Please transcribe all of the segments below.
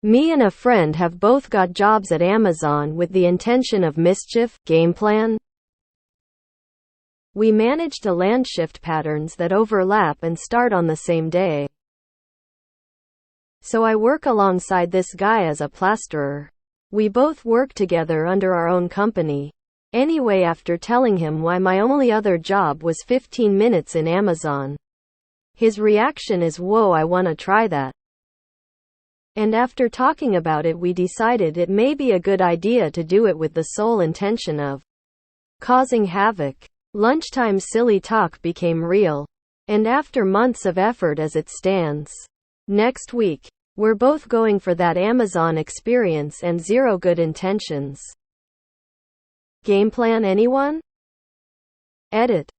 Me and a friend have both got jobs at Amazon with the intention of mischief. Game plan? We manage to land shift patterns that overlap and start on the same day. So I work alongside this guy as a plasterer. We both work together under our own company. Anyway, after telling him why my only other job was 15 minutes in Amazon, his reaction is, "Whoa, I wanna try that." And after talking about it, we decided it may be a good idea to do it with the sole intention of causing havoc. Lunchtime silly talk became real. And after months of effort as it stands, next week, we're both going for that Amazon experience and zero good intentions. Game plan, anyone? Edit.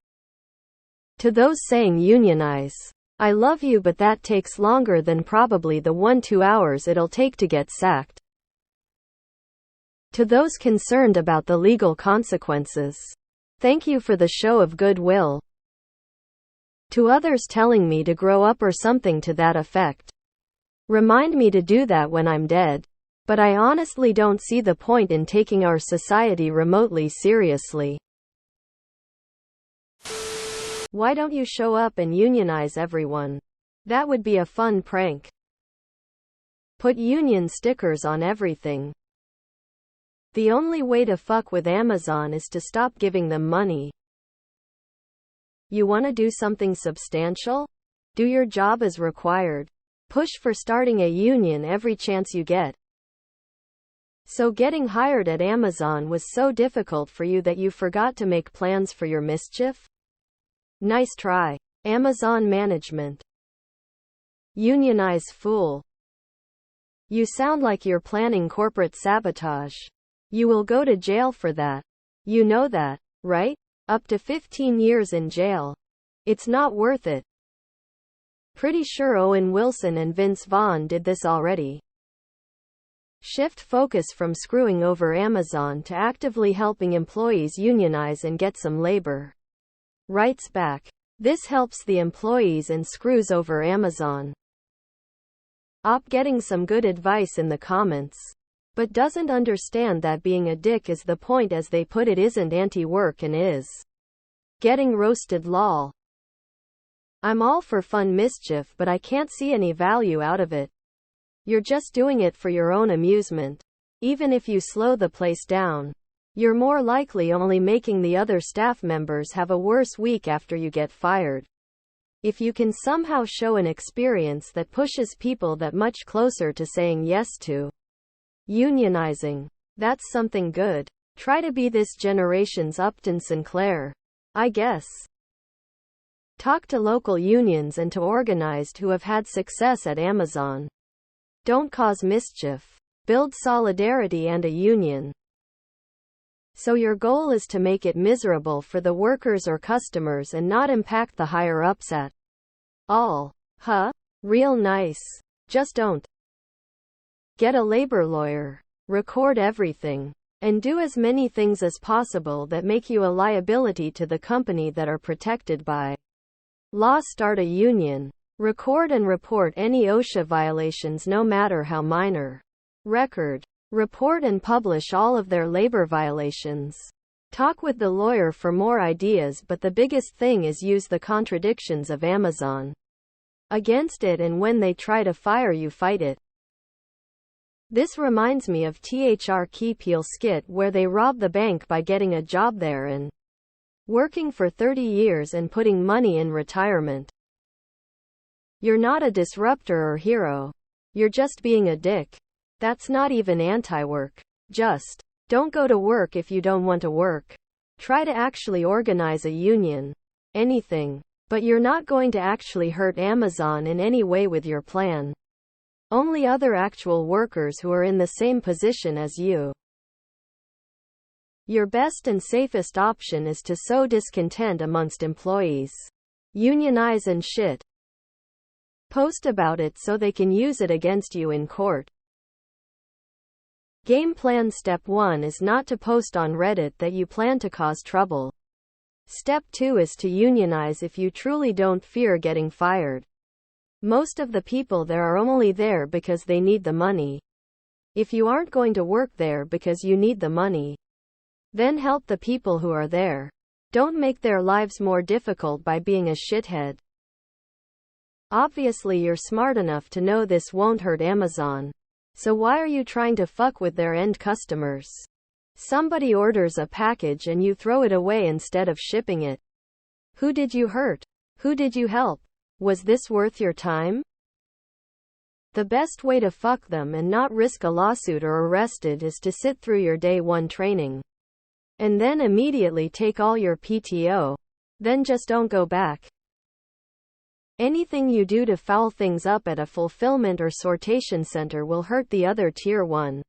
To those saying unionize, I love you, but that takes longer than probably the 1-2 hours it'll take to get sacked. To those concerned about the legal consequences, thank you for the show of goodwill. To others telling me to grow up or something to that effect, remind me to do that when I'm dead. But I honestly don't see the point in taking our society remotely seriously. Why don't you show up and unionize everyone? That would be a fun prank. Put union stickers on everything. The only way to fuck with Amazon is to stop giving them money. You wanna do something substantial? Do your job as required. Push for starting a union every chance you get. So getting hired at Amazon was so difficult for you that you forgot to make plans for your mischief? Nice try. Amazon management. Unionize, fool. You sound like you're planning corporate sabotage. You will go to jail for that. You know that, right? Up to 15 years in jail. It's not worth it. Pretty sure Owen Wilson and Vince Vaughn did this already. Shift focus from screwing over Amazon to actively helping employees unionize and get some labor rights back. This helps the employees and screws over Amazon. Getting some good advice in the comments, but doesn't understand that being a dick is the point, as they put it isn't anti-work and is getting roasted, lol. I'm all for fun mischief, but I can't see any value out of it. You're just doing it for your own amusement. Even if you slow the place down, you're more likely only making the other staff members have a worse week after you get fired. If you can somehow show an experience that pushes people that much closer to saying yes to unionizing, that's something good. Try to be this generation's Upton Sinclair, I guess. Talk to local unions and to organized who have had success at Amazon. Don't cause mischief. Build solidarity and a union. So your goal is to make it miserable for the workers or customers and not impact the higher-ups at all. Huh? Real nice. Just don't. Get a labor lawyer. Record everything. And do as many things as possible that make you a liability to the company that are protected by law. Start a union. Record and report any OSHA violations, no matter how minor. Record, report and publish all of their labor violations. Talk with the lawyer for more ideas, but the biggest thing is use the contradictions of Amazon against it, and when they try to fire you, fight it. This reminds me of THR Key Peel skit where they rob the bank by getting a job there and working for 30 years and putting money in retirement. You're not a disruptor or hero. You're just being a dick. That's not even anti-work. Just don't go to work if you don't want to work. Try to actually organize a union. Anything. But you're not going to actually hurt Amazon in any way with your plan. Only other actual workers who are in the same position as you. Your best and safest option is to sow discontent amongst employees. Unionize and shit. Post about it so they can use it against you in court. Game plan. Step 1 is not to post on Reddit that you plan to cause trouble. Step 2 is to unionize if you truly don't fear getting fired. Most of the people there are only there because they need the money. If you aren't going to work there because you need the money, then help the people who are there. Don't make their lives more difficult by being a shithead. Obviously you're smart enough to know this won't hurt Amazon. So why are you trying to fuck with their end customers? Somebody orders a package and you throw it away instead of shipping it. Who did you hurt? Who did you help? Was this worth your time? The best way to fuck them and not risk a lawsuit or arrested is to sit through your day one training. And then immediately take all your PTO. Then just don't go back. Anything you do to foul things up at a fulfillment or sortation center will hurt the other Tier 1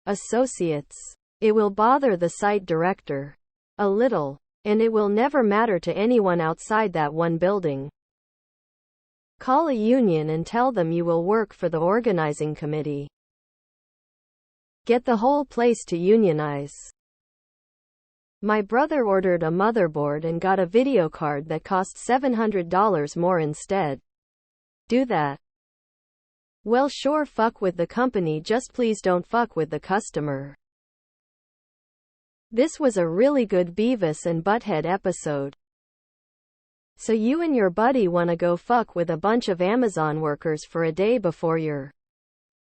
associates. It will bother the site director a little, and it will never matter to anyone outside that one building. Call a union and tell them you will work for the organizing committee. Get the whole place to unionize. My brother ordered a motherboard and got a video card that cost $700 more instead. Do that. Well, sure, fuck with the company, just please don't fuck with the customer. This was a really good Beavis and Butthead episode. So you and your buddy wanna go fuck with a bunch of Amazon workers for a day before you're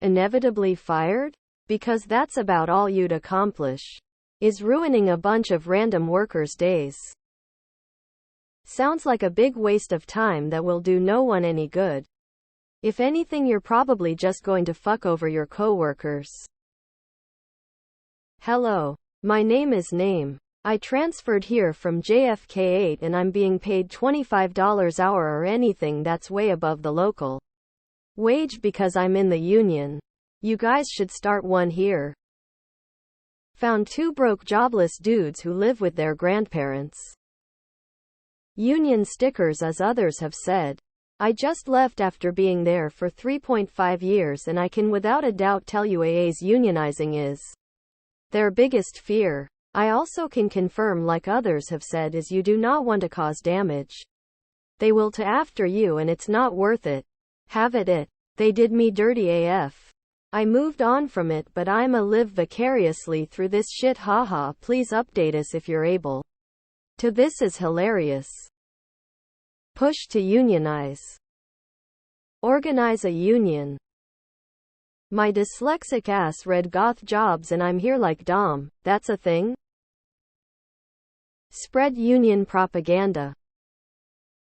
inevitably fired? Because that's about all you'd accomplish. Is ruining a bunch of random workers' days. Sounds like a big waste of time that will do no one any good. If anything, you're probably just going to fuck over your coworkers. Hello. My name is Name. I transferred here from JFK8 and I'm being paid $25 hour or anything that's way above the local wage because I'm in the union. You guys should start one here. Found 2 broke jobless dudes who live with their grandparents. Union stickers, as others have said. I just left after being there for 3.5 years and I can without a doubt tell you AA's unionizing is their biggest fear. I also can confirm, like others have said, is you do not want to cause damage. They will to after you and it's not worth it. Have at it. They did me dirty AF. I moved on from it, but I'ma live vicariously through this shit, haha. Please update us if you're able to. This is hilarious. Push to unionize. Organize a union. My dyslexic ass read goth jobs and I'm here like Dom. That's a thing? Spread union propaganda.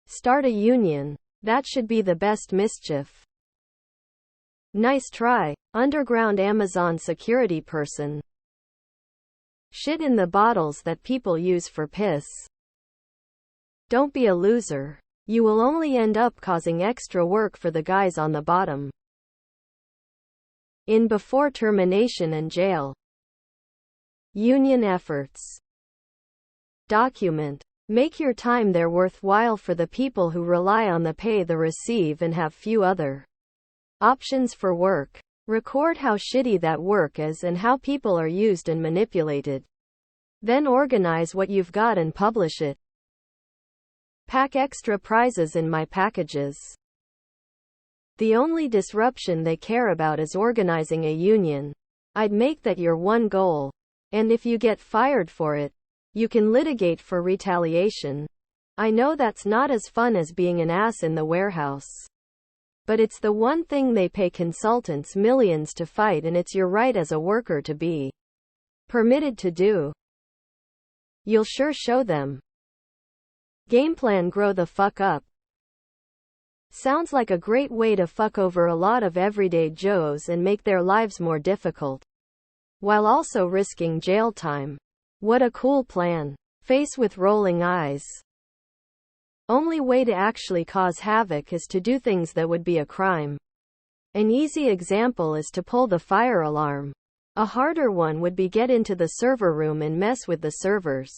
Start a union. That should be the best mischief. Nice try, underground Amazon security person. Shit in the bottles that people use for piss. Don't be a loser. You will only end up causing extra work for the guys on the bottom. In before termination and jail. Union efforts. Document. Make your time there worthwhile for the people who rely on the pay they receive and have few other options for work. Record how shitty that work is and how people are used and manipulated. Then organize what you've got and publish it. Pack extra prizes in my packages. The only disruption they care about is organizing a union. I'd make that your one goal. And if you get fired for it, you can litigate for retaliation. I know that's not as fun as being an ass in the warehouse. But it's the one thing they pay consultants millions to fight, and it's your right as a worker to be permitted to do. You'll sure show them. Game plan: grow the fuck up. Sounds like a great way to fuck over a lot of everyday Joes and make their lives more difficult, while also risking jail time. What a cool plan. Face with rolling eyes. Only way to actually cause havoc is to do things that would be a crime. An easy example is to pull the fire alarm. A harder one would be get into the server room and mess with the servers.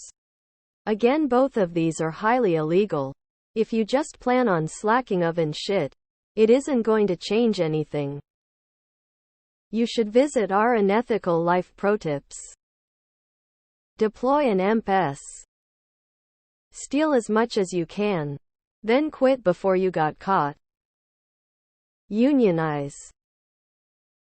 Again, both of these are highly illegal. If you just plan on slacking of and shit, it isn't going to change anything. You should visit our Unethical Life Pro Tips. Deploy an immerse. Steal as much as you can. Then quit before you got caught. Unionize.